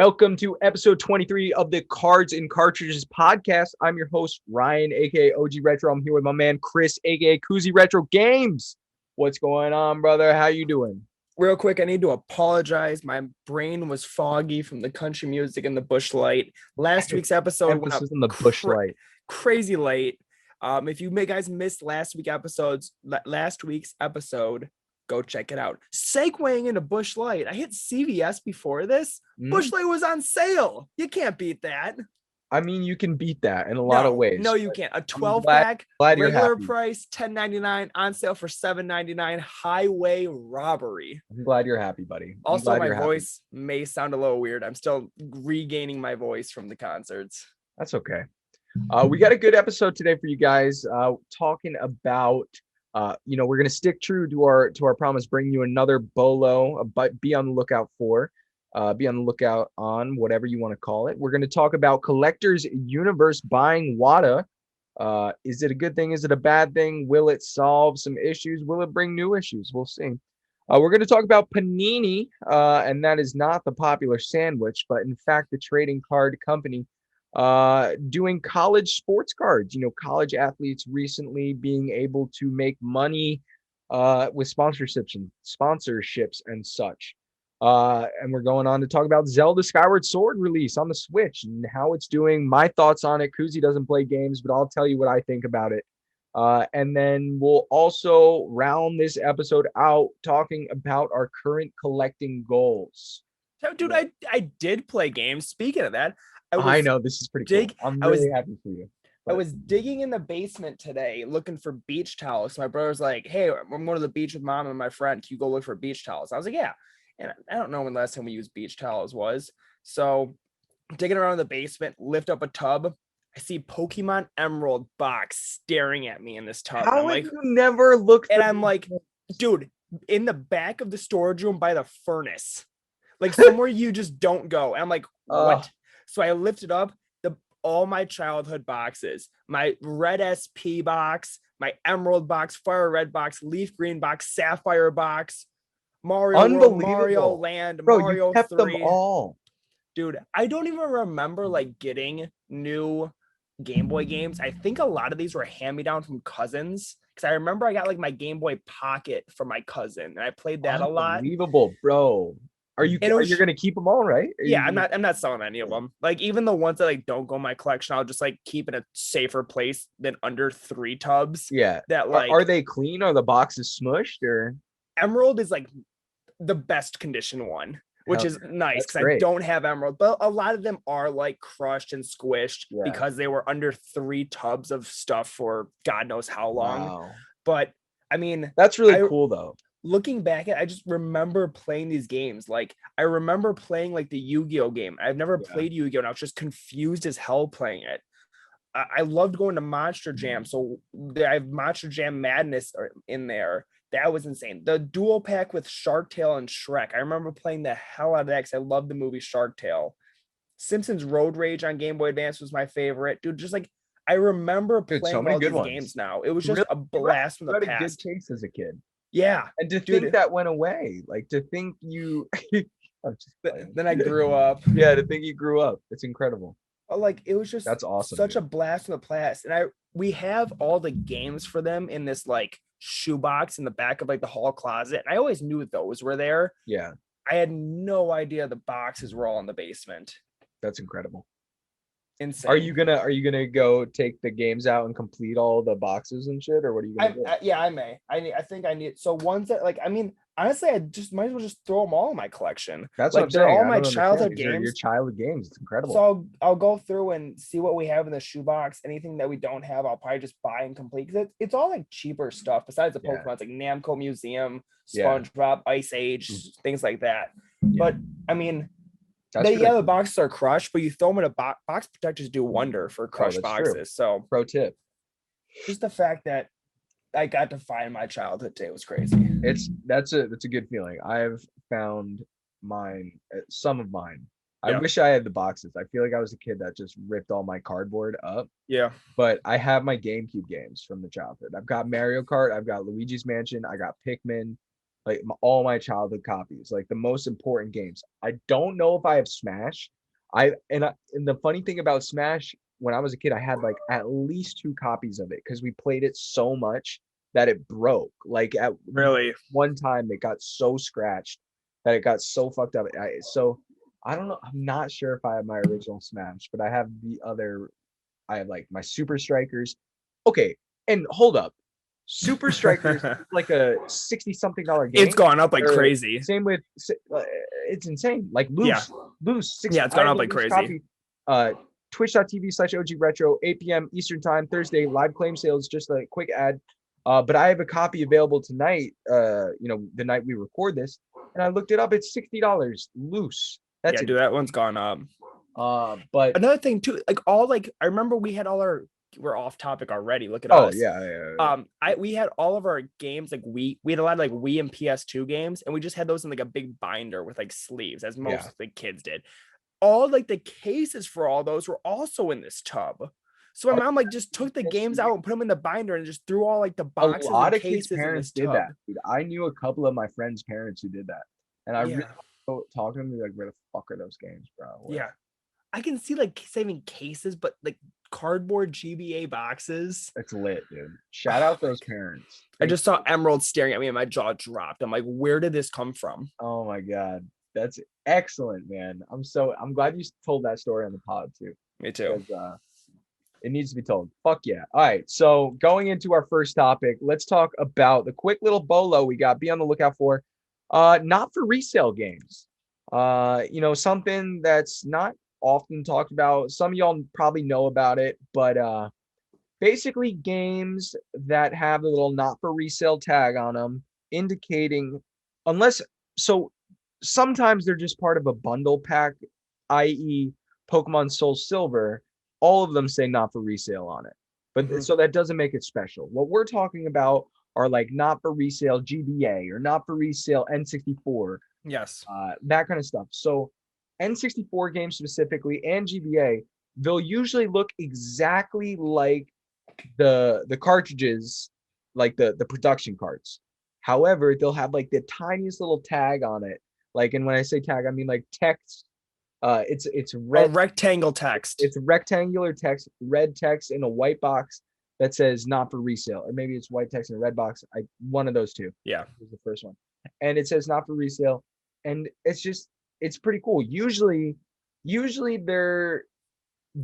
Welcome to episode 23 of the Cards and Cartridges podcast. I'm your host, Ryan, aka OG Retro. I'm here with my man, Chris, aka Koozie Retro Games. What's going on, brother? How you doing? Real quick, I need to apologize. My brain was foggy from the country music and the Bush Light. Last week's episode went up in the Bush Light. Crazy late. If you guys missed last week's episode, go check it out. Segueing into Bush Light, I hit CVS before this. Bush Light was on sale. You can't beat that. I mean, you can beat that in a lot of ways. No, you can't. A 12-pack, glad regular price, $10.99, on sale for $7.99. Highway robbery. I'm glad you're happy, buddy. Also, my voice may sound a little weird. I'm still regaining my voice from the concerts. That's okay. We got a good episode today for you guys. Talking about, we're gonna stick true to our promise, bring you another bolo, but be on the lookout for. Be on the lookout on whatever you want to call it. We're going to talk about Collectors Universe buying WATA. Is it a good thing? Is it a bad thing? Will it solve some issues? Will it bring new issues? We'll see. We're going to talk about Panini, and that is not the popular sandwich, but in fact, the trading card company doing college sports cards. College athletes recently being able to make money with sponsorships and such. And we're going on to talk about Zelda Skyward Sword release on the Switch and how it's doing. My thoughts on it. Koozie doesn't play games, but I'll tell you what I think about it. And then we'll also round this episode out talking about our current collecting goals. So, dude, I did play games. Speaking of that, I know this is pretty cool. I'm really happy for you. I was digging in the basement today looking for beach towels. So my brother's like, "Hey, I'm going to the beach with mom and my friend. Can you go look for beach towels?" I was like, "Yeah." And I don't know when the last time we used beach towels was. So digging around in the basement, lift up a tub. I see Pokemon Emerald box staring at me in this tub. How have you never looked? And I'm like, dude, in the back of the storage room by the furnace, like somewhere you just don't go. And I'm like, what? So I lifted up all my childhood boxes, my red SP box, my Emerald box, Fire Red box, Leaf Green box, Sapphire box, Mario World, Mario Land, Bro, Mario you kept 3. them all. Dude, I don't even remember getting new Game Boy games. I think a lot of these were hand-me-down from cousins, because I remember I got my Game Boy Pocket from my cousin, and I played that a lot. Unbelievable, bro. You're gonna keep them all, right? I'm not selling any of them. Even the ones that don't go in my collection, I'll just keep in a safer place than under 3 tubs. Yeah. That are they clean? Are the boxes smushed or? Emerald is the best condition one, which is nice because I don't have Emerald, but a lot of them are crushed and squished because they were under 3 tubs of stuff for God knows how long. Wow. But I mean, that's really cool though. Looking back I just remember playing these games. I remember playing the Yu-Gi-Oh game. I've never played Yu-Gi-Oh, and I was just confused as hell playing it. I loved going to Monster Jam, so I have Monster Jam Madness in there. That was insane. The dual pack with Shark Tale and Shrek. I remember playing the hell out of that because I love the movie Shark Tale. Simpsons Road Rage on Game Boy Advance was my favorite. Dude, just I remember playing so many good games now. It was just a blast from the past. You had a good taste as a kid. Yeah. And to think that went away. To think you... Then I grew up. Yeah, to think you grew up. It's incredible. It was just... That's awesome. Such a blast from the past. And we have all the games for them in this shoebox in the back of the hall closet. And I always knew those were there. Yeah. I had no idea the boxes were all in the basement. That's incredible. Insane. Are you gonna go take the games out and complete all the boxes and shit, or what are you gonna do? I may. I think I need ones that honestly, I just might as well just throw them all in my collection. That's what I'm saying. All my childhood games. Your childhood games. It's incredible. So I'll go through and see what we have in the shoebox. Anything that we don't have, I'll probably just buy and complete, because it's all cheaper stuff besides the Pokemon. It's Namco Museum, SpongeBob, Ice Age, things like that. Yeah. But I mean, the boxes are crushed, but you throw them in a box. Box protectors do wonder for crushed boxes. True. So pro tip. Just the fact that I got to find my childhood day was crazy. That's a good feeling. I've found some of mine. I wish I had the boxes. I feel like I was a kid that just ripped all my cardboard up. Yeah. But I have my GameCube games from the childhood. I've got Mario Kart. I've got Luigi's Mansion. I got Pikmin. like all my childhood copies, like the most important games. I don't know if I have Smash. And the funny thing about Smash, when I was a kid, I had like at least 2 copies of it because we played it so much that it broke. Like at Really? one time, it got so scratched that it got so fucked up. So I don't know. I'm not sure if I have my original Smash, but I have the other. I have like my Super Strikers. Okay, and hold up. Super Strikers is like a 60-something It's game. gone up like Or crazy. same with it's insane. Like Yeah. loose six. Yeah, it's I gone have up a like loose crazy. copy. Twitch.tv/OG Retro, 8 p.m. Eastern time, Thursday, live claim sales, just a quick ad. But I have a copy available tonight, the night we record this, and I looked it up. It's $60 loose. That's Yeah, it. dude, that one's gone up. But Another thing too, like I remember we had all our, we're off topic already. Look at oh us. yeah. We had all of our games, like we had a lot of like Wii and PS2 games, and we just had those in like a big binder with like sleeves, as most like kids did. All like the cases for all those were also in this tub. So my mom like just took the games out and put them in the binder and just threw all like the A boxes lot and of kids' cases in parents this did tub. that, dude. I knew a couple of my friends' parents who did that, and I really Yeah. talk to them like, where the fuck are those games, bro? Where? Yeah. I can see like saving cases, but like cardboard GBA boxes. It's lit, dude. Shout out those parents. I just saw Emerald staring at me and my jaw dropped. I'm like, where did this come from? Oh my god, that's excellent, man. I'm glad you told that story on the pod too, Me too. because it needs to be told. Fuck yeah. All right, so going into our first topic, let's talk about the quick little bolo we got. Be on the lookout for, not for resale games. Something that's not often talked about. Some of y'all probably know about it, but basically games that have the little not for resale tag on them, indicating unless so sometimes they're just part of a bundle pack, i.e. Pokemon Soul Silver, all of them say not for resale on it. But so that doesn't make it special. What we're talking about are like not for resale GBA or not for resale N64. Yes. That kind of stuff. So N64 games specifically and GBA, they'll usually look exactly like the cartridges, like the production cards. However, they'll have like the tiniest little tag on it. Like, and when I say tag, I mean like text. It's red rectangle text. It's rectangular text, red text in a white box that says not for resale, or maybe it's white text in a red box. One of those two. Yeah, was the first one, and it says not for resale, and it's pretty cool. Usually they're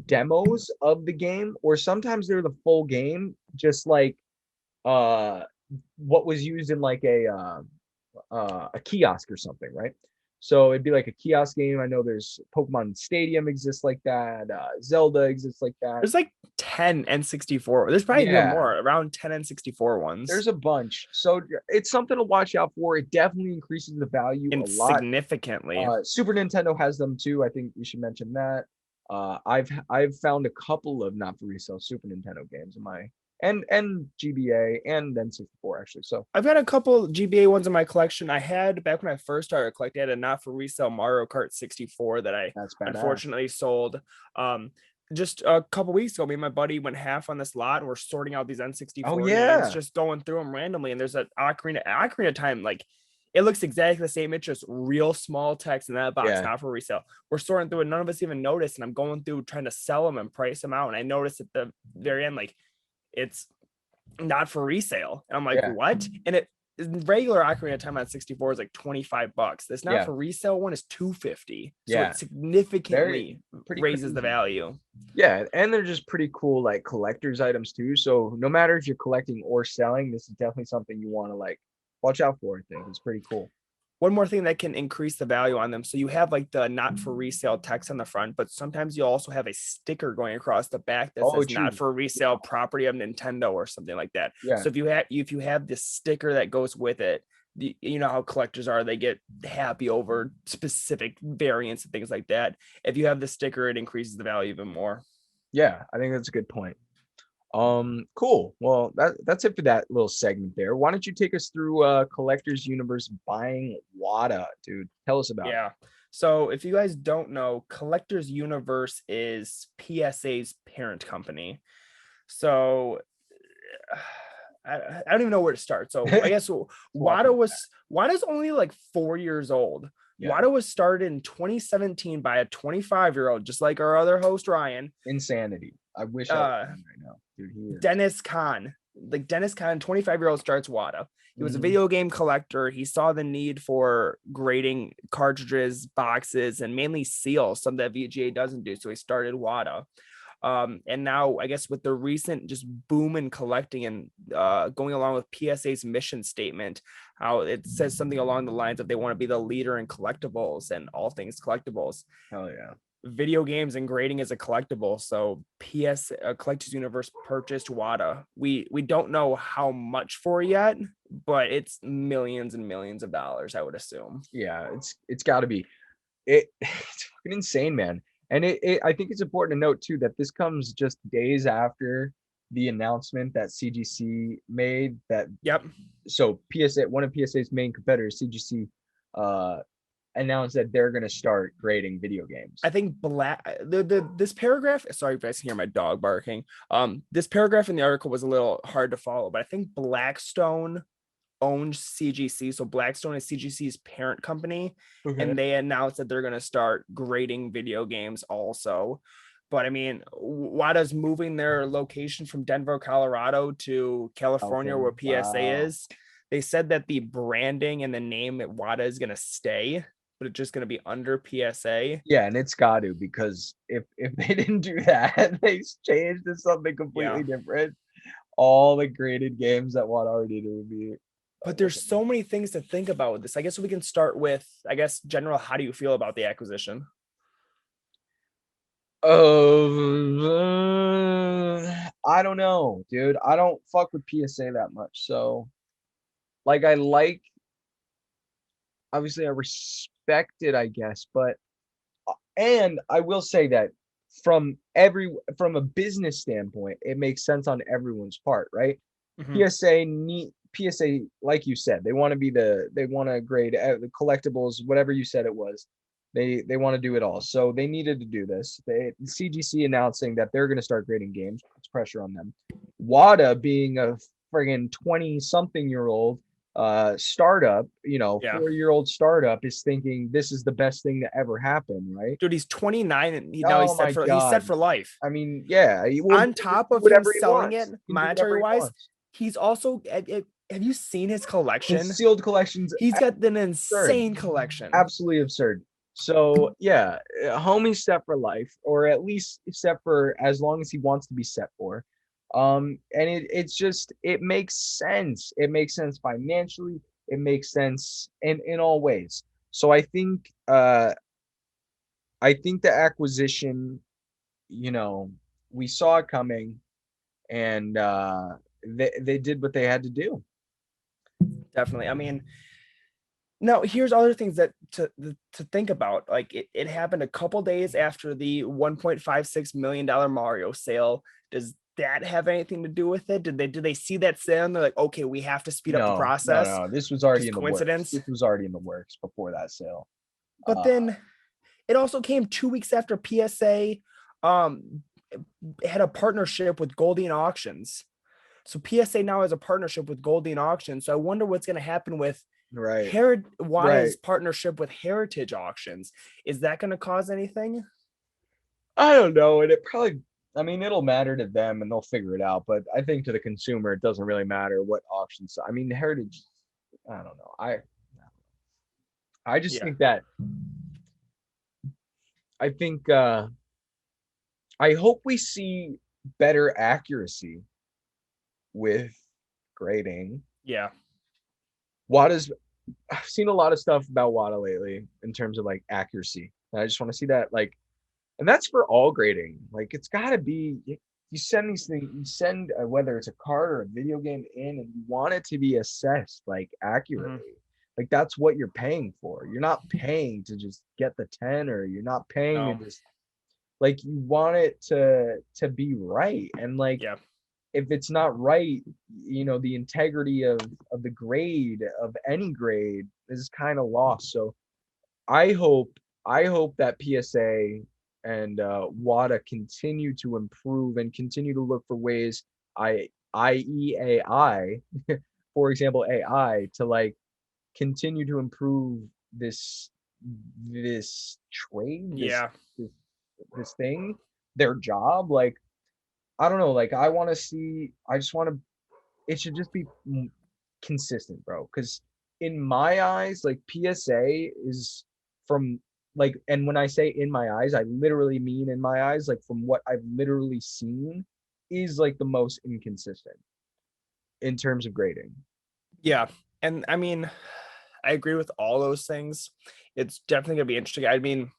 demos of the game, or sometimes they're the full game, just like what was used in like a kiosk or something, right? So it'd be like a kiosk game. I know there's Pokemon Stadium exists like that. Zelda exists like that. There's like 10 N64. There's probably even more, around 10 N64 ones. There's a bunch. So it's something to watch out for. It definitely increases the value a lot. Significantly. Super Nintendo has them too. I think we should mention that. I've found a couple of not for resale Super Nintendo games in my and GBA and then 64 actually. So I've got a couple GBA ones in my collection. I had back when I first started collecting, I had a not for resale Mario Kart 64 that I unfortunately sold. Just a couple weeks ago, me and my buddy went half on this lot and we're sorting out these N64 games, just going through them randomly. And there's an Ocarina Time, like it looks exactly the same. It's just real small text in that box, not for resale. We're sorting through it. None of us even noticed. And I'm going through trying to sell them and price them out. And I noticed at the very end, like, it's not for resale. And I'm like, what? And it regular Ocarina of Time on 64 is like $25. This not for resale one is $250. So it significantly raises the value. Yeah, and they're just pretty cool like collector's items too. So no matter if you're collecting or selling, this is definitely something you want to like watch out for. I think it's pretty cool. One more thing that can increase the value on them. So you have like the not for resale text on the front, but sometimes you also have a sticker going across the back that says not for resale property of Nintendo or something like that. So if you have this sticker that goes with it, you know how collectors are, they get happy over specific variants and things like that. If you have the sticker, it increases the value even more. Yeah, I think that's a good point. Cool. Well, that's it for that little segment there. Why don't you take us through Collector's Universe buying WATA, dude? Tell us about it. So if you guys don't know, Collector's Universe is PSA's parent company. So I don't even know where to start. So I guess WATA's only like 4 years old. Yeah. WATA was started in 2017 by a 25-year-old, just like our other host Ryan. Insanity. I wish I was right now, dude. He is. Dennis Kahn, 25-year-old starts WATA. He was a Mhm. video game collector. He saw the need for grading cartridges, boxes, and mainly seals, something that VGA doesn't do. So he started WATA. And now I guess with the recent just boom in collecting and going along with PSA's mission statement, how it says something along the lines of they want to be the leader in collectibles and all things collectibles. Hell yeah. Video games and grading is a collectible. So Collectors Universe purchased WATA. We don't know how much for yet, but it's millions and millions of dollars, I would assume. Yeah, it's got to be. It's fucking insane, man. And I think it's important to note too that this comes just days after the announcement that CGC made that. Yep. So PSA, one of PSA's main competitors, CGC, announced that they're going to start grading video games. I think this paragraph, sorry if I can hear my dog barking. This paragraph in the article was a little hard to follow, but I think Blackstone owns CGC. So Blackstone is CGC's parent company, and they announced that they're going to start grading video games also. But I mean, WATA's moving their location from Denver, Colorado to California, where PSA is. They said that the branding and the name at WATA is going to stay, but it's just going to be under PSA. Yeah, and it's got to, because if they didn't do that, they changed to something completely different, all the graded games that WATA already do would be. But there's so many things to think about with this. I guess we can start with, general, how do you feel about the acquisition? I don't know, dude. I don't fuck with PSA that much. So, like, obviously I respect it, I guess, but, and I will say that from a business standpoint, it makes sense on everyone's part, right? Mm-hmm. PSA, like you said, they want to grade the collectibles, whatever you said it was. They want to do it all. So they needed to do this. CGC announcing that they're going to start grading games, puts pressure on them. WATA being a friggin' 20-something-year-old startup, 4-year-old startup, is thinking this is the best thing to ever happen, right? Dude, he's 29 and he's set for life. I mean, yeah. On top of him selling it monetary wise, he's also, have you seen his collection? His sealed collections. He's got an insane collection. Absolutely absurd. So yeah, homie set for life, or at least set for as long as he wants to be set for. And it makes sense. It makes sense financially. It makes sense in all ways. So I think the acquisition, we saw it coming, and they did what they had to do. Definitely. I mean, now here's other things that to think about. Like it happened a couple days after the $1.56 million Mario sale. Does that have anything to do with it? Did they see that sale and they're like, okay, we have to speed up the process? No, this was already in the coincidence. Works. This was already in the works before that sale. But then it also came 2 weeks after PSA had a partnership with Goldine Auctions. So PSA now has a partnership with Goldine Auctions. So I wonder what's going to happen with WATA's partnership with Heritage Auctions. Is that going to cause anything? I don't know. And it probably, it'll matter to them and they'll figure it out. But I think to the consumer, it doesn't really matter what auctions. Heritage, I don't know. I just think that, I hope we see better accuracy with grading. Yeah. I've seen a lot of stuff about WATA lately in terms of like accuracy. And I just want to see that, like, and that's for all grading. Like, it's got to be, you send these things, whether it's a card or a video game in, and you want it to be assessed like accurately. Mm-hmm. Like, that's what you're paying for. You're not paying to just get the 10, or you're not paying to just, like, you want it to be right. And like, if it's not right, the integrity of the grade, of any grade, is kind of lost. So I hope that PSA and WATA continue to improve and continue to look for ways. I i.e. AI, for example, AI, to like continue to improve this trade, Yeah. this this thing, their job. Like, I don't know, like I just want to, it should just be consistent, bro. Because in my eyes, like PSA is from like, and when I say in my eyes, I literally mean in my eyes, like from what I've literally seen, is like the most inconsistent in terms of grading. Yeah. And I mean, I agree with all those things. It's definitely gonna be interesting. I mean,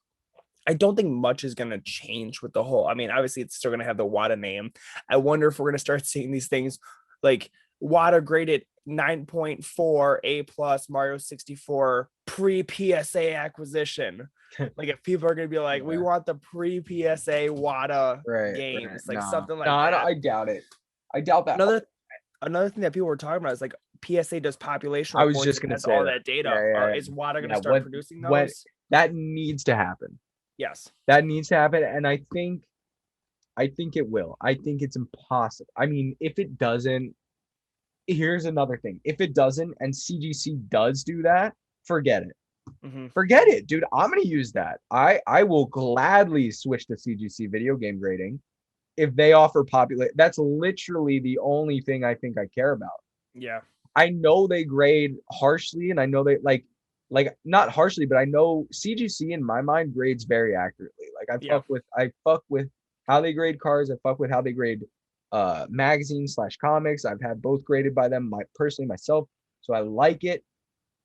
I don't think much is gonna change with the whole. I mean, obviously it's still gonna have the WATA name. I wonder if we're gonna start seeing these things like WATA graded 9.4 A plus Mario 64 pre PSA acquisition. Like if people are gonna be like, we Yeah, want the pre PSA WATA right, right. games, like No, something no, like that. I doubt it. I doubt that. Another thing that people were talking about is like PSA does population I was reports just and gonna has say all that. that data. Yeah, Or yeah, is WATA going to yeah. start producing What those? that needs to happen. Yes. That needs to happen, and I think it will. I think it's impossible. I mean, if it doesn't, here's another thing. If it doesn't, and CGC does do that, forget it. Mm-hmm. Forget it, dude. I'm gonna use that. I will gladly switch to CGC video game grading if they offer popular. That's literally the only thing I think I care about. Yeah. I know they grade harshly, and I know they like not harshly, but I know CGC in my mind grades very accurately. Like Yeah. I fuck with how they grade cards. I fuck with how they grade magazines slash comics. I've had both graded by them personally myself, so I like it.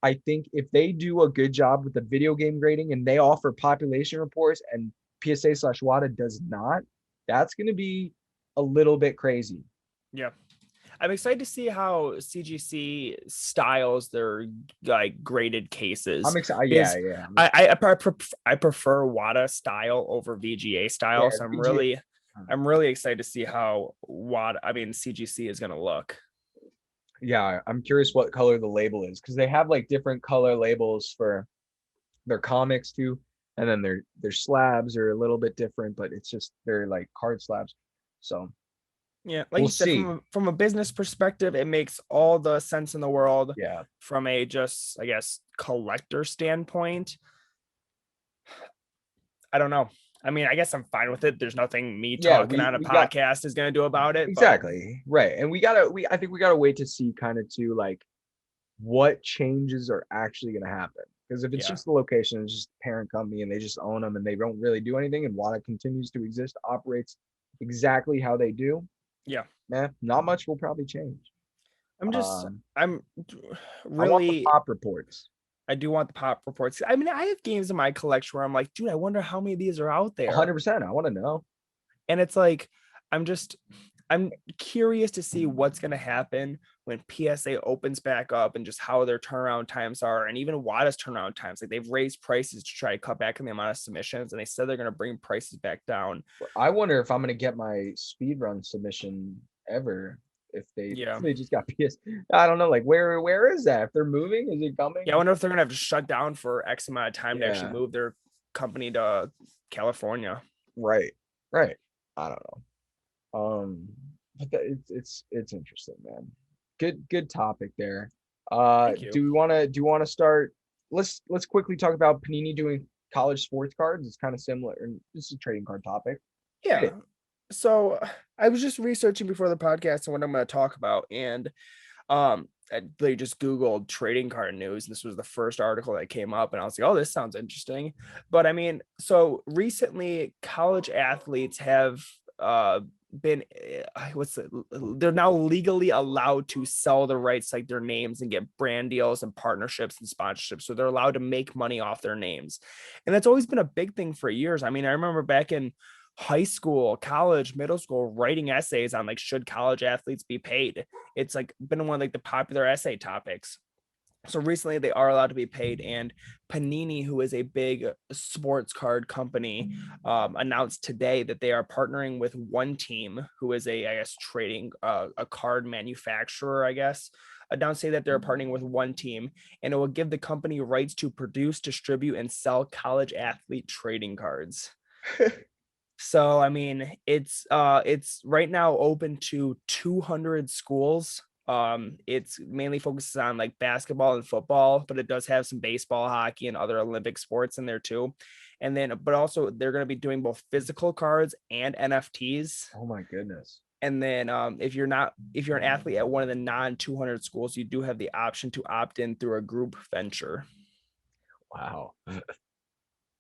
I think if they do a good job with the video game grading and they offer population reports and PSA slash WATA does not, that's going to be a little bit crazy. Yeah. I'm excited to see how CGC styles their like graded cases I'm excited. Yeah, because yeah, I prefer WATA style over VGA yeah. style. So I'm really excited to see how CGC is gonna look. Yeah, I'm curious what color the label is because they have like different color labels for their comics too, and then their slabs are a little bit different, but it's just they're like card slabs. So Yeah, like we'll you said, see. from a business perspective, it makes all the sense in the world. Yeah, From a just, I guess, collector standpoint, I don't know. I mean, I guess I'm fine with it. There's nothing me yeah. talking on a We got podcast is going to do about it. But exactly right, and I think we gotta wait to see kind of too like what changes are actually gonna happen. Because if it's yeah, just the location, it's just the parent company, and they just own them, and they don't really do anything, and WADA continues to exist, operates exactly how they do, yeah. man, not much will probably change. Um, I'm I want the really, pop reports. I do want the pop reports. I mean, I have games in my collection where I'm like, dude, I wonder how many of these are out there. 100%. I want to know. And it's like, I'm just, I'm curious to see what's going to happen when PSA opens back up and just how their turnaround times are. And even WADA's turnaround times, like they've raised prices to try to cut back on the amount of submissions. And they said they're going to bring prices back down. I wonder if I'm gonna get my speed run submission ever if Yeah. they just got PS. I don't know. Like where is that? If they're moving, is it coming? Yeah. I wonder if they're going to have to shut down for X amount of time to actually Yeah. move their company to California. Right. Right. I don't know. But it's interesting, man. Good topic there. Thank you. Do you wanna start? Let's quickly talk about Panini doing college sports cards. It's kind of similar. And this is a trading card topic. Hit Yeah. it. So I was just researching before the podcast and what I'm going to talk about. And they just Googled trading card news. This was the first article that came up. And I was like, oh, this sounds interesting. But I mean, so recently college athletes have been they're now legally allowed to sell the rights like their names and get brand deals and partnerships and sponsorships, so they're allowed to make money off their names. And that's always been a big thing for years. I mean, I remember back in high school, college, middle school, writing essays on like should college athletes be paid. It's like been one of like the popular essay topics. So recently they are allowed to be paid, and Panini, who is a big sports card company, announced today that they are partnering with One Team, who is I guess trading a card manufacturer, I guess. Announced say that they're partnering with One Team, and it will give the company rights to produce, distribute, and sell college athlete trading cards. So I mean, it's right now open to 200 schools. It's mainly focuses on like basketball and football, but it does have some baseball, hockey, and other Olympic sports in there too. And then, but also they're going to be doing both physical cards and NFTs. Oh my goodness. And then if you're an athlete at one of the non 200 schools, you do have the option to opt in through a group venture. Wow.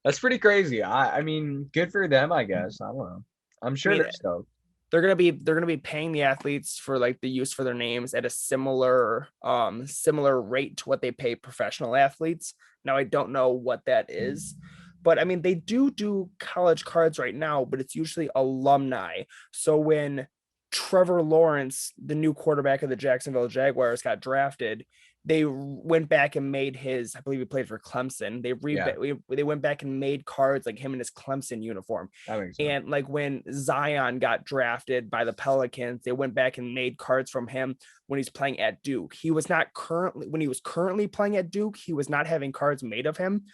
That's pretty crazy. I mean, good for them, I guess. I don't know. I'm I sure mean, they're stoked. they're gonna be paying the athletes for like the use for their names at a similar rate to what they pay professional athletes. Now I don't know what that is, but I mean they do college cards right now, but it's usually alumni. So when Trevor Lawrence, the new quarterback of the Jacksonville Jaguars, got drafted, they went back and made his, I believe he played for Clemson. Yeah, They went back and made cards like him in his Clemson uniform. that makes sense. And like when Zion got drafted by the Pelicans, they went back and made cards from him when he's playing at Duke. He was not currently when he was currently playing at Duke, he was not having cards made of him.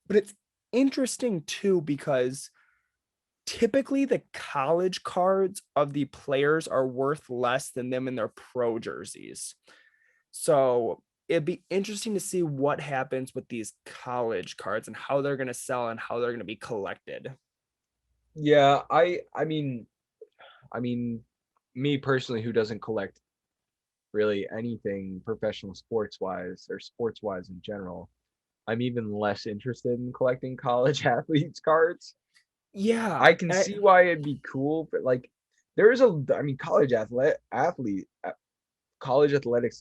But it's interesting too because typically the college cards of the players are worth less than them in their pro jerseys. So it'd be interesting to see what happens with these college cards and how they're going to sell and how they're going to be collected. Yeah, I mean, me personally, who doesn't collect really anything professional sports wise or sports wise in general, I'm even less interested in collecting college athletes cards. Yeah. I can see why it'd be cool, but like there is I mean, college athletics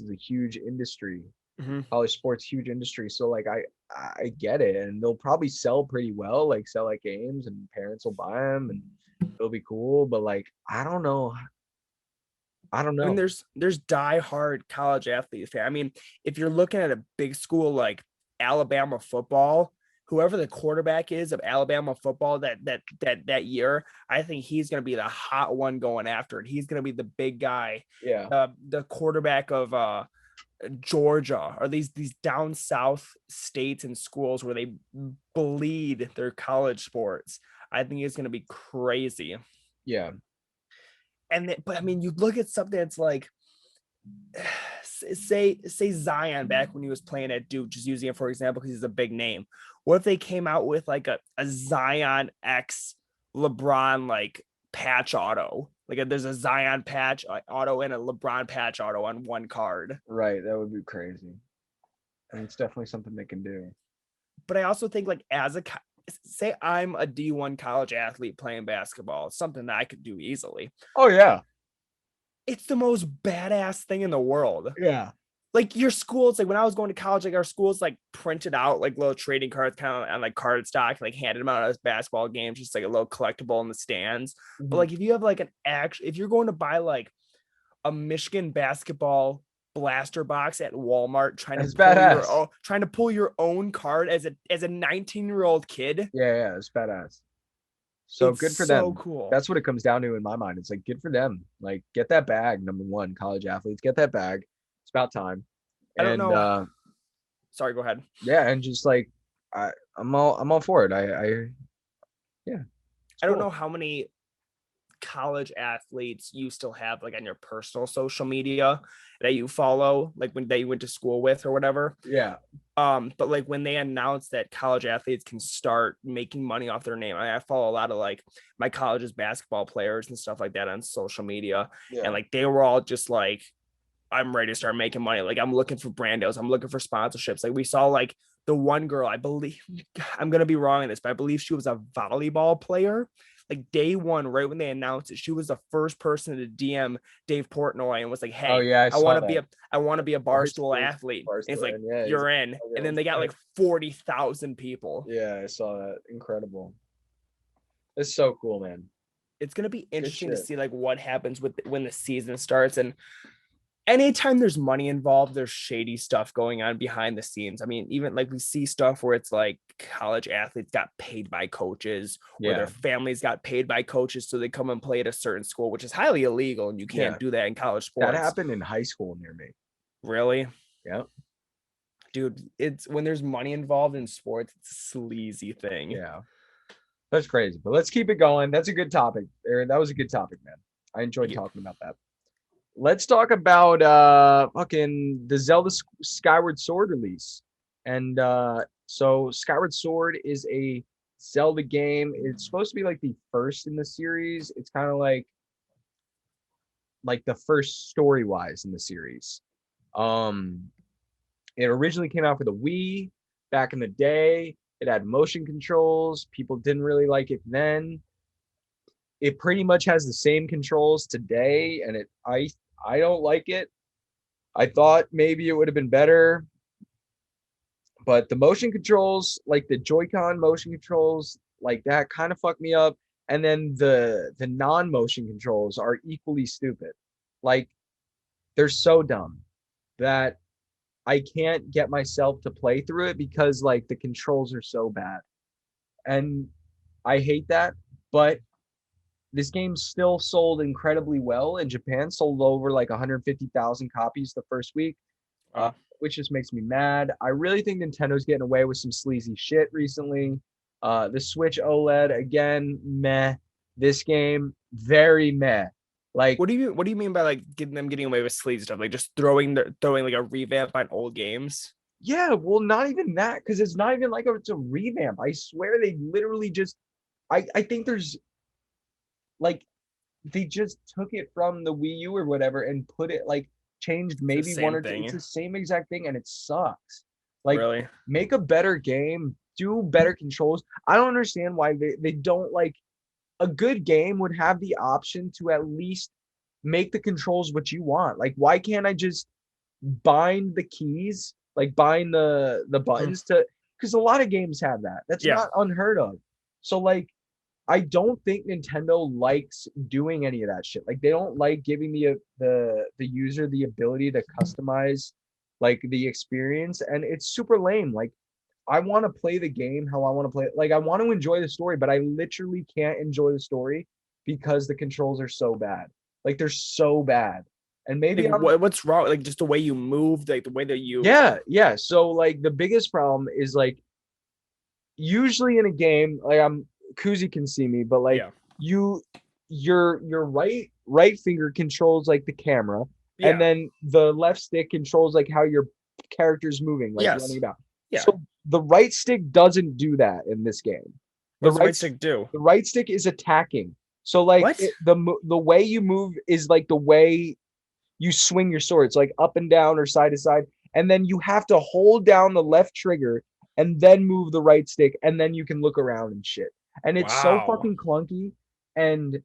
is a huge industry. Mhm. College sports, huge industry. So like I get it, and they'll probably sell pretty well, like sell at games, and parents will buy them, and it'll be cool. But like I don't know, I don't I mean, know. there's diehard college athletes. I mean, if you're looking at a big school like Alabama football, whoever the quarterback is of Alabama football that year, I think he's going to be the hot one going after it. He's going to be the big guy. Yeah, The quarterback of Georgia or these down south states and schools where they bleed their college sports. I think it's going to be crazy. yeah, But I mean, you look at something that's like, say Zion back when he was playing at Duke, just using it for example because he's a big name. What if they came out with like a Zion X LeBron like patch auto? Like there's a Zion patch auto and a LeBron patch auto on one card. right. That would be crazy. I mean, it's definitely something they can do. But I also think like say I'm a D1 college athlete playing basketball, it's something that I could do easily. Oh yeah, It's the most badass thing in the world. yeah, Like your schools, like when I was going to college, like our schools like printed out like little trading cards kind of on like card stock, like handed them out as basketball games, just like a little collectible in the stands. But mhm. like if you have like if you're going to buy like a Michigan basketball blaster box at Walmart That's badass. trying to pull your own card as a 19-year-old kid, Yeah, yeah, it's badass. So it's good for so them. cool. That's what it comes down to in my mind. It's like good for them. Like get that bag, number one, college athletes, get that bag. It's about time. I don't And know. Sorry, go ahead. yeah, and just like I'm all for it. Yeah, it's I don't know cool. how many college athletes you still have like on your personal social media that you follow, like when they went to school with or whatever. Yeah. But like when they announced that college athletes can start making money off their name, I follow a lot of like my college's basketball players and stuff like that on social media, and Yeah. like they were all just like, I'm ready to start making money. Like I'm looking for brand deals. I'm looking for sponsorships. Like we saw like the one girl, I believe, I'm gonna be wrong in this, but I believe she was a volleyball player. Like day one, right when they announced it, she was the first person to DM Dave Portnoy and was like, Oh "Hey, yeah, I I want saw to be that. a I want to be a barstool Barstool, athlete." And he's Barstool, like, and yeah, he's "You're in." And then they got like 40,000 people. yeah, I saw that. Incredible. It's so cool, man. It's gonna be Good interesting to shit. see like what happens with when the season starts. And anytime there's money involved, there's shady stuff going on behind the scenes. I mean, even like we see stuff where it's like college athletes got paid by coaches or their Yeah. families got paid by coaches. So they come and play at a certain school, which is highly illegal. And you Yeah. can't do that in college That sports. happened in high school near me. Really? Yeah. Dude, it's when there's money involved in sports, it's a sleazy thing. Yeah. That's crazy. But let's keep it going. That's a good topic. That was a good topic, man. I enjoyed talking about that. Let's talk about fucking the Zelda Skyward Sword release. And so Skyward Sword is a Zelda game. It's supposed to be like the first in the series. It's kind of like the first story-wise in the series. It originally came out for the Wii back in the day. It had motion controls. People didn't really like it then. It pretty much has the same controls today, and I don't like it. I thought maybe it would have been better, but the motion controls, like the Joy-Con motion controls, like that kind of fucked me up. And then the non-motion controls are equally stupid. Like they're so dumb that I can't get myself to play through it because like the controls are so bad. And I hate that, but this game still sold incredibly well in Japan, sold over like 150,000 copies the first week, which just makes me mad. I really think Nintendo's getting away with some sleazy shit recently. The Switch OLED, again, meh. This game, very meh. Like, what do you mean by like getting away with sleazy stuff? Like just throwing like a revamp on old games? Yeah, well, not even that, because it's not even like it's a revamp. I swear they literally just I think there's like they just took it from the Wii U or whatever and put it like changed maybe one or two. It's the same exact thing and it sucks. Like really? Make a better game, do better controls. I don't understand why they don't like a good game would have the option to at least make the controls what you want. Like why can't I just bind the keys, like bind the buttons to, because a lot of games have that. That's not unheard of. So like I don't think Nintendo likes doing any of that shit. Like they don't like giving the user the ability to customize like the experience, and it's super lame. Like I want to play the game how I want to play it. Like I want to enjoy the story, but I literally can't enjoy the story because the controls are so bad. Like they're so bad. And maybe what's wrong? Like just the way you move, like the way that you yeah. So like the biggest problem is like usually in a game, like Kuzi can see me, but like your right finger controls like the camera, and then the left stick controls like how your character's moving, like running about. So the right stick doesn't do that in this game. What does the right stick do? The right stick is attacking. So like the way you move is like the way you swing your sword. It's like up and down or side to side, and then you have to hold down the left trigger and then move the right stick, and then you can look around and shit. And it's so fucking clunky, and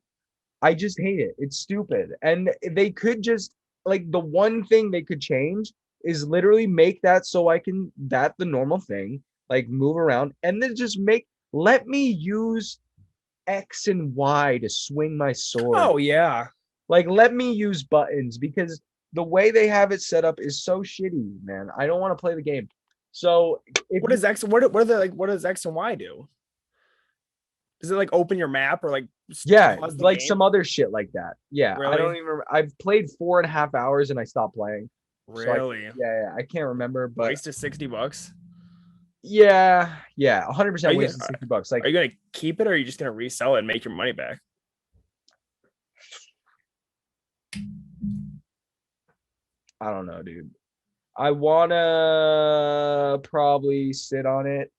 I just hate it. It's stupid. And they could just like the one thing they could change is literally make that so I can the normal thing, like move around, and then just let me use X and Y to swing my sword. Oh yeah. Like let me use buttons, because the way they have it set up is so shitty, man. I don't want to play the game. So what does X what does X and Y do? Does it like open your map or like like some other shit like that? Yeah, really? I don't even. I've played 4.5 hours and I stopped playing. Really? So I can't remember. But wasted $60. Yeah, 100% wasted $60. Like, are you gonna keep it or are you just gonna resell it and make your money back? I don't know, dude. I wanna probably sit on it.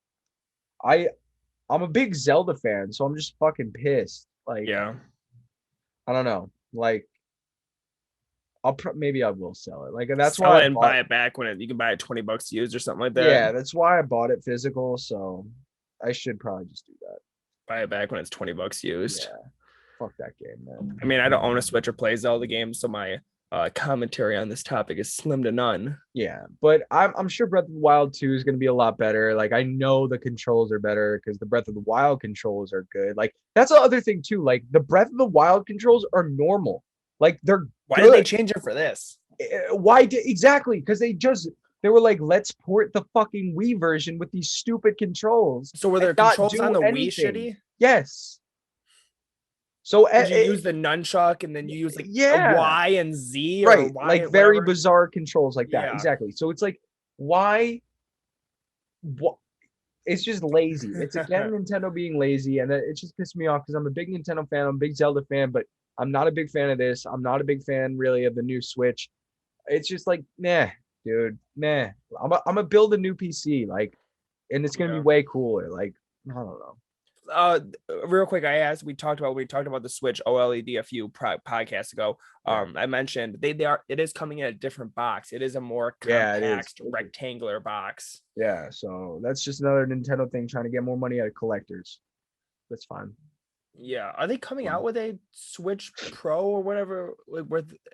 I'm a big Zelda fan, so I'm just fucking pissed. Like, I don't know. Like, maybe I will sell it. Like, that's sell why it and buy it back when you can buy it $20 used or something like that. Yeah, that's why I bought it physical. So I should probably just do that. Buy it back when it's $20 used. Yeah, fuck that game, man. I mean, I don't own a Switch or play Zelda games, so my commentary on this topic is slim to none. Yeah, but I'm sure Breath of the Wild 2 is going to be a lot better. Like I know the controls are better because the Breath of the Wild controls are good. Like that's the other thing too. Like the Breath of the Wild controls are normal. Like they're why did they change it for this? Exactly? Because they were like, let's port the fucking Wii version with these stupid controls. So were there controls on the Wii shitty? Yes. So you use the nunchuck and then you use like a Y and Z, right? Like very bizarre controls like that. Exactly. So it's like, why? What? it's just lazy. It's again Nintendo being lazy, and it just pissed me off because I'm a big Nintendo fan. I'm a big Zelda fan, but I'm not a big fan of this. I'm not a big fan really of the new Switch. It's just like, nah, dude, nah. I'm gonna build a new PC, like, and it's gonna be Yeah. way cooler. Like, I don't know. Real quick, we talked about the Switch OLED a few podcasts ago. I mentioned it is coming in a different box. It is a more Yeah, it is. compact rectangular box. Yeah, so that's just another Nintendo thing trying to get more money out of collectors. That's fine. Yeah, are they coming out with a Switch Pro or whatever, like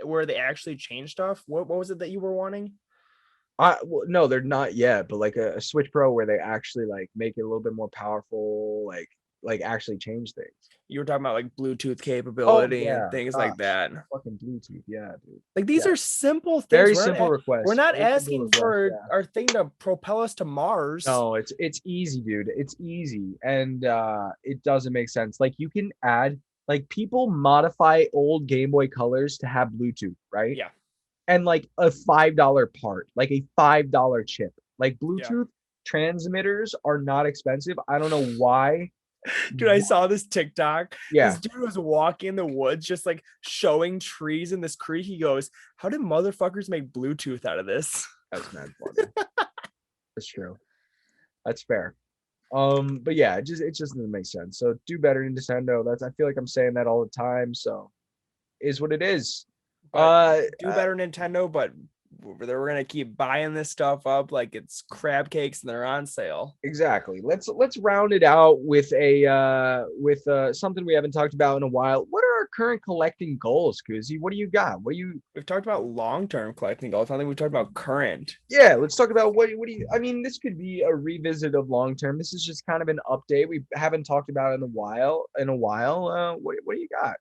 where they actually change stuff? What was it that you were wanting? Well, no, they're not yet, but like a Switch Pro where they actually like make it a little bit more powerful, like actually change things. You were talking about like Bluetooth capability and Yeah, things like that. fucking Bluetooth, yeah, dude. Like these Yeah. are simple things. Very simple requests. We're not Very simple asking requests, for yeah. our thing to propel us to Mars. No, it's easy, dude. It's easy, and it doesn't make sense. Like you can add, like people modify old Game Boy Colors to have Bluetooth, right? Yeah. And like a $5 part, like a $5 chip. Like Yeah. Bluetooth transmitters are not expensive. I don't know why. Dude, I saw this TikTok. Yeah. This dude was walking in the woods, just like showing trees in this creek. He goes, "How did motherfuckers make Bluetooth out of this?" That's mad funny. That's true. That's fair. But yeah, it just doesn't make sense. So do better, Nintendo. I feel like I'm saying that all the time. So is what it is. Do better, Nintendo, but we're gonna keep buying this stuff up like it's crab cakes and they're on sale. Exactly. Let's round it out with something we haven't talked about in a while. What are our current collecting goals, Kuzi? What do you got? We've talked about long-term collecting goals. I think we've talked about current. Yeah, let's talk about what do you, I mean, this could be a revisit of long-term. This is just kind of an update. We haven't talked about it in a while. What do you got?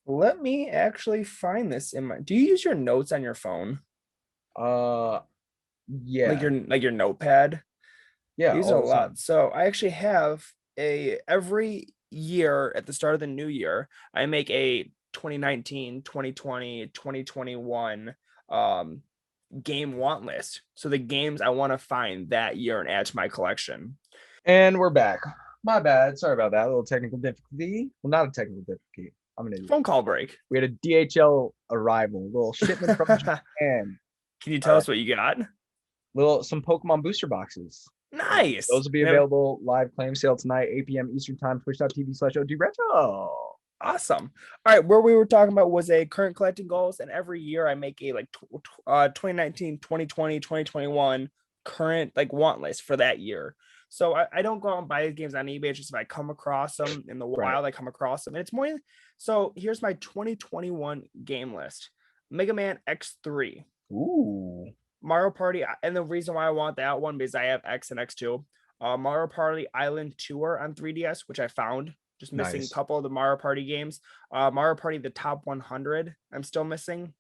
Let me actually find this do you use your notes on your phone? Yeah. Like your notepad? Yeah. I use it a lot. So I actually have every year at the start of the new year, I make a 2019, 2020, 2021 game want list. So the games I want to find that year and add to my collection. And we're back. My bad. Sorry about that. A little technical difficulty. Well, not a technical difficulty. I'm an idiot. Phone call break. We had a DHL arrival, a little shipment from Japan. Can you tell us what you got? Some Pokemon booster boxes. Nice. Those will be available live claim sale tonight, 8 p.m. Eastern time, twitch.tv/ODRetro. Awesome. All right, where we were talking about was a current collecting goals, and every year I make a 2019, 2020, 2021 current want list for that year. So I don't go out and buy these games on eBay. It's just if I come across them in the wild, I come across them. And it's more. So here's my 2021 game list: Mega Man X3. Ooh. Mario Party, and the reason why I want that one because I have X and X2. Mario Party Island Tour on 3DS, which I found. Just missing a couple of the Mario Party games. Mario Party the Top 100, I'm still missing.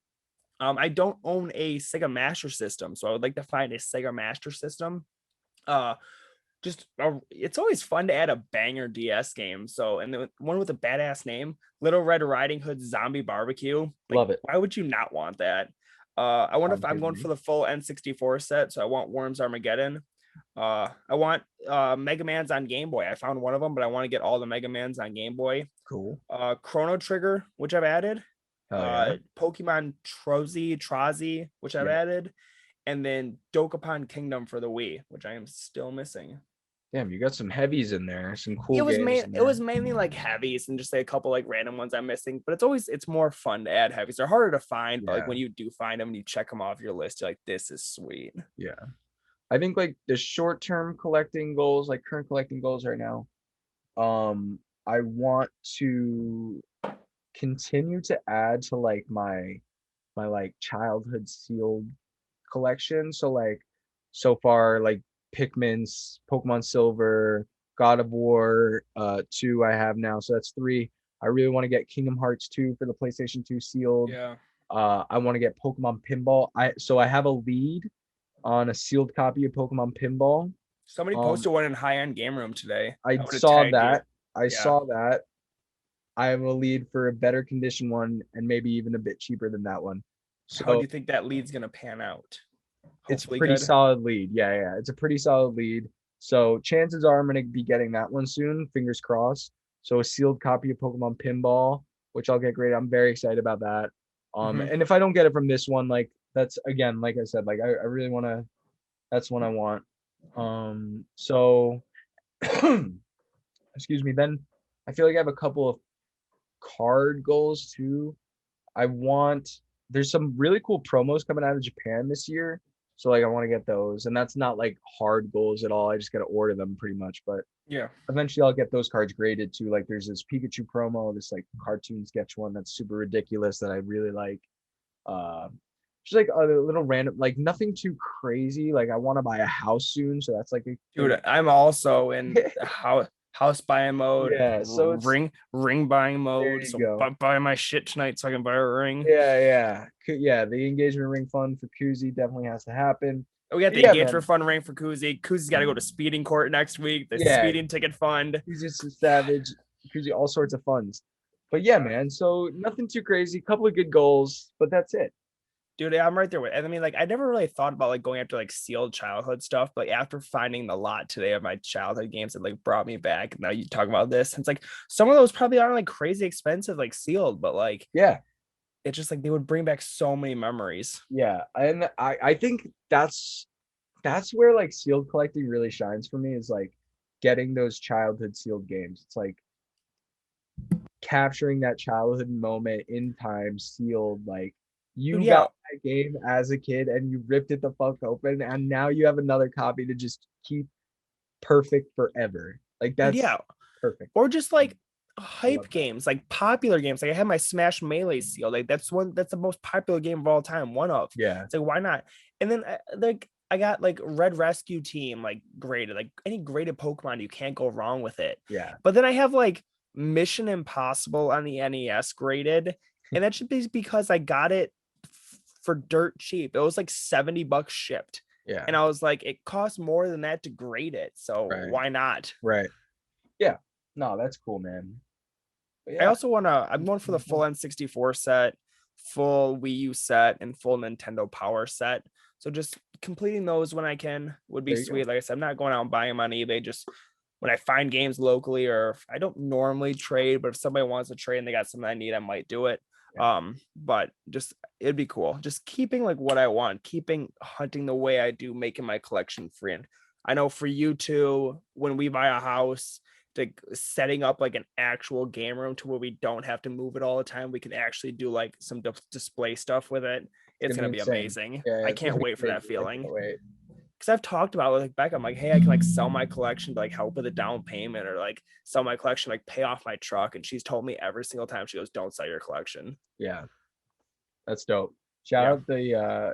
I don't own a Sega Master System, so I would like to find a Sega Master System. It's always fun to add a banger DS game. So, and the one with a badass name, Little Red Riding Hood Zombie Barbecue. Love it. Why would you not want that? I wonder if I'm going for the full N64 set. So I want Worms Armageddon. I want Mega Man's on Game Boy. I found one of them, but I want to get all the Mega Man's on Game Boy. Cool. Chrono Trigger, which I've added. Pokemon Trozy, which I've added. And then Dokapon Kingdom for the Wii, which I am still missing. Damn, you got some heavies in there. Some cool games. It was mainly like heavies and just a couple random ones I'm missing. But it's more fun to add heavies. They're harder to find, but when you do find them and you check them off your list, you're like, this is sweet. Yeah. I think the short-term collecting goals, current collecting goals right now, I want to continue to add to my childhood sealed collection. So far Pikmin's, Pokemon Silver, God of War 2 I have now, so that's 3. I really want to get Kingdom Hearts 2 for the PlayStation 2 sealed. Yeah. I want to get Pokemon Pinball. I have a lead on a sealed copy of Pokemon Pinball. Somebody posted one in High End Game Room today. I saw that. Saw that. I have a lead for a better condition one and maybe even a bit cheaper than that one. So how do you think that lead's gonna pan out? It's a pretty solid lead. Yeah. It's a pretty solid lead. So chances are I'm gonna be getting that one soon. Fingers crossed. So a sealed copy of Pokemon Pinball, which I'll get great. I'm very excited about that. And if I don't get it from this one, like that's again, like I said, like I really want to. That's one I want. So excuse me. Then I feel like I have a couple of card goals too. I want there's some really cool promos coming out of Japan this year. So like I want to get those. And that's not like hard goals at all. I just gotta order them pretty much. But Yeah. eventually I'll get those cards graded too. Like there's this Pikachu promo, this like cartoon sketch one that's super ridiculous that I really like. Just like a little random, like nothing too crazy. Like I want to buy a house soon, so that's like a Dude, I'm also in house buying mode, yeah. So it's ring buying there mode. you So go. buy my shit tonight so I can buy a ring. Yeah. The engagement ring fund for Kuzi definitely has to happen. We got But the yeah, man. engagement fund ring for Kuzi. Kuzi's got to go to speeding court next week. The Yeah, speeding ticket fund. Kuzi's a savage. Kuzi, all sorts of funds. But yeah, man. So nothing too crazy. Couple of good goals, but that's it. Dude, I'm right there with. I mean, like, I never really thought about like going after like sealed childhood stuff, but after finding the lot today of my childhood games that like brought me back, now you talk about this. It's like some of those probably aren't like crazy expensive, like sealed, but like Yeah, it's just like they would bring back so many memories. yeah. And I think that's where like sealed collecting really shines for me is like getting those childhood sealed games. It's like capturing that childhood moment in time sealed. Like Dude, you yeah, got that game as a kid and you ripped it the fuck open, and now you have another copy to just keep perfect forever. Like dude, that's yeah. perfect. Or just like I love hype that. games, like popular games. Like I have my Smash Melee seal. Like that's the most popular game of all time. One of. Yeah, It's like why not? And then like I got like Red Rescue Team like graded. Like any graded Pokemon, you can't go wrong with it. yeah. But then I have like Mission Impossible on the NES graded, and that should be because I got it for dirt cheap. It was like $70 shipped. Yeah. And I was like, it costs more than that to grade it. So Right. why not? Right. Yeah. No, that's cool, man. But I yeah. also I'm going for the full N64 set, full Wii U set, and full Nintendo Power set. So just completing those when I can would be There you go. sweet. Like I said, I'm not going out and buying them on eBay. Just when I find games locally, or if I don't normally trade, but if somebody wants to trade and they got something I need, I might do it. Yeah. But just it'd be cool. Just keeping like what I want, keeping hunting the way I do, making my collection free. And I know for you too, when we buy a house, like setting up like an actual game room to where we don't have to move it all the time. We can actually do like some display stuff with it. It's Gonna gonna be be insane. amazing. Yeah, I it's gonna can't be wait for that crazy. I feeling. can't wait. Because I've talked about it with like Becca. I'm like, hey, I can like sell my collection to like help with a down payment, or like sell my collection, like pay off my truck. And she's told me every single time, she goes, don't sell your collection. Yeah, that's dope. Shout Yeah, out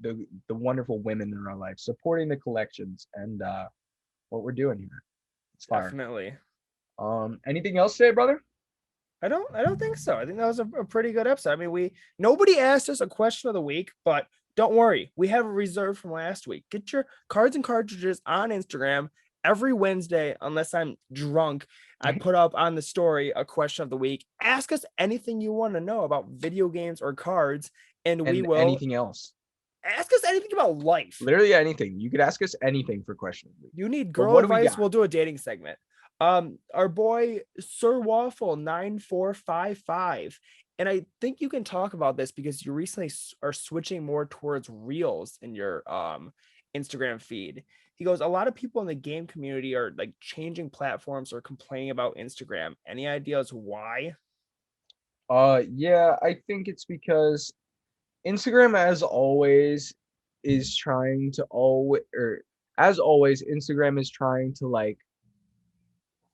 the wonderful women in our life supporting the collections and what we're doing here. It's fire. definitely. Anything else today, brother? I don't think so. I think that was a pretty good episode. I mean, nobody asked us a question of the week, but don't worry, we have a reserve from last week. Get your cards and cartridges on Instagram every Wednesday, unless I'm drunk. I put up on the story a question of the week. Ask us anything you want to know about video games or cards, and we And will anything else. ask us anything about life. Literally anything. You could ask us anything for questions. You need But girl what do we advice? got? We'll do a dating segment. Our boy Sir Waffle 9455, and I think you can talk about this because you recently are switching more towards reels in your Instagram feed. He goes, a lot of people in the game community are like changing platforms or complaining about Instagram. Any ideas why? Yeah, I think it's because Instagram, as always, is trying to always, or as always, Instagram is trying to like,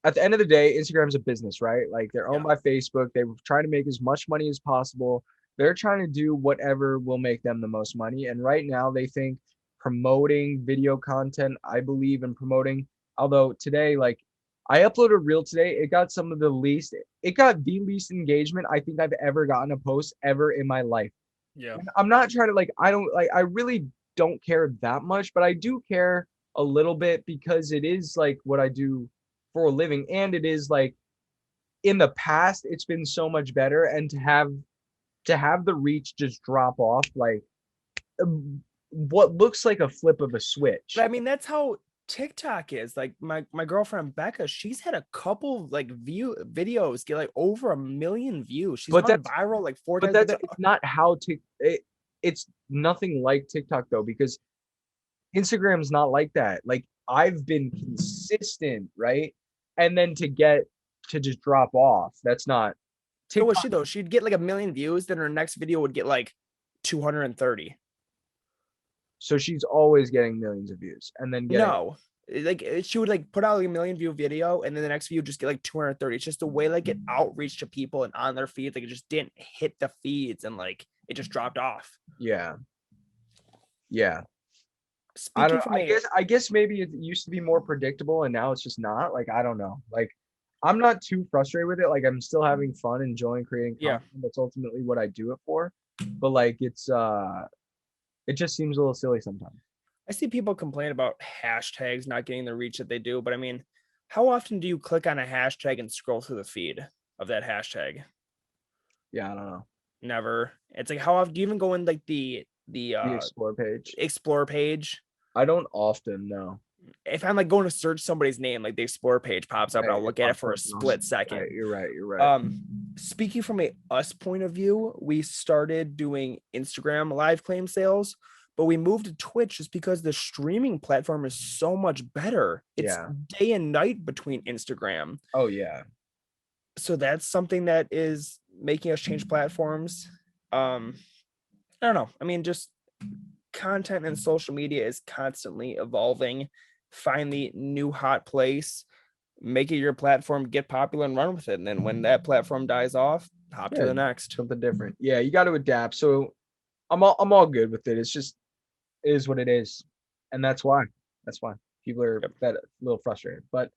at the end of the day, Instagram's a business, right? Like they're owned Yeah. by Facebook. They're trying to make as much money as possible. They're trying to do whatever will make them the most money. And right now, they think promoting video content, I believe in promoting. Although today, like I uploaded a reel today, it got the least engagement I think I've ever gotten a post ever in my life. Yeah. And I'm not trying to like, I really don't care that much, but I do care a little bit because it is like what I do for a living. And it is like in the past, it's been so much better. And to have the reach just drop off like what looks like a flip of a switch. But I mean, that's how TikTok is like my girlfriend Becca. She's had a couple like videos get like over 1 million views. She's But gone that's viral like 4 but times. that's it's not how it's nothing like TikTok though, because Instagram's not like that. Like I've been consistent, right? And then to just drop off. That's not So was TikTok. she though? She'd get like 1 million views, then her next video would get like 230. So she's always getting millions of views and then getting No, like she would like put out like 1 million view video, and then the next video would just get like 230. It's just the way like it outreach to people and on their feeds. Like it just didn't hit the feeds, and like it just dropped off. yeah. Yeah. I Speaking don't from I guess maybe it used to be more predictable and now it's just not. Like I don't know. Like I'm not too frustrated with it. Like I'm still having fun, enjoying creating yeah, content. That's ultimately what I do it for. But like it just seems a little silly sometimes. I see people complain about hashtags not getting the reach that they do, but I mean, how often do you click on a hashtag and scroll through the feed of that hashtag? Yeah, I don't know. Never. It's like how often do you even go in like the The explore page. explore page? I don't often know. If I'm like going to search somebody's name, like the explore page pops up and I'll look at it for a split second. Right, you're right. You're right. Speaking from a us point of view, we started doing Instagram live claim sales, but we moved to Twitch just because the streaming platform is so much better. It's day and night between Instagram. Oh yeah. So that's something that is making us change platforms. I don't know. I mean, just content and social media is constantly evolving. Find the new hot place, make it your platform, get popular and run with it. And then when that platform dies off, hop to the next. Something different. Yeah, you got to adapt. So I'm all good with it. It's just it is what it is. And that's why. People are that a little frustrated. But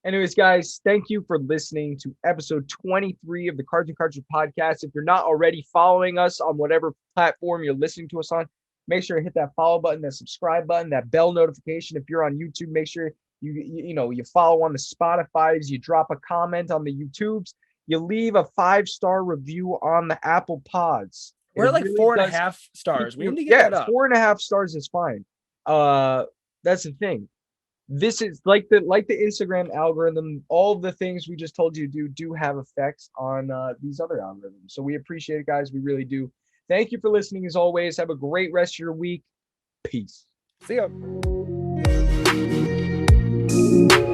anyways, guys, thank you for listening to episode 23 of the Cards and Cartridge podcast. If you're not already following us on whatever platform you're listening to us on, make sure to hit that follow button, that subscribe button, that bell notification. If you're on YouTube, make sure you follow on the Spotify's, you drop a comment on the YouTubes, you leave a 5-star review on the Apple Pods. We're at like really 4.5 stars. We need to get that up. 4.5 stars is fine. That's the thing. This is like the Instagram algorithm. All the things we just told you to do have effects on these other algorithms. So we appreciate it, guys. We really do. Thank you for listening as always. Have a great rest of your week. Peace. See ya.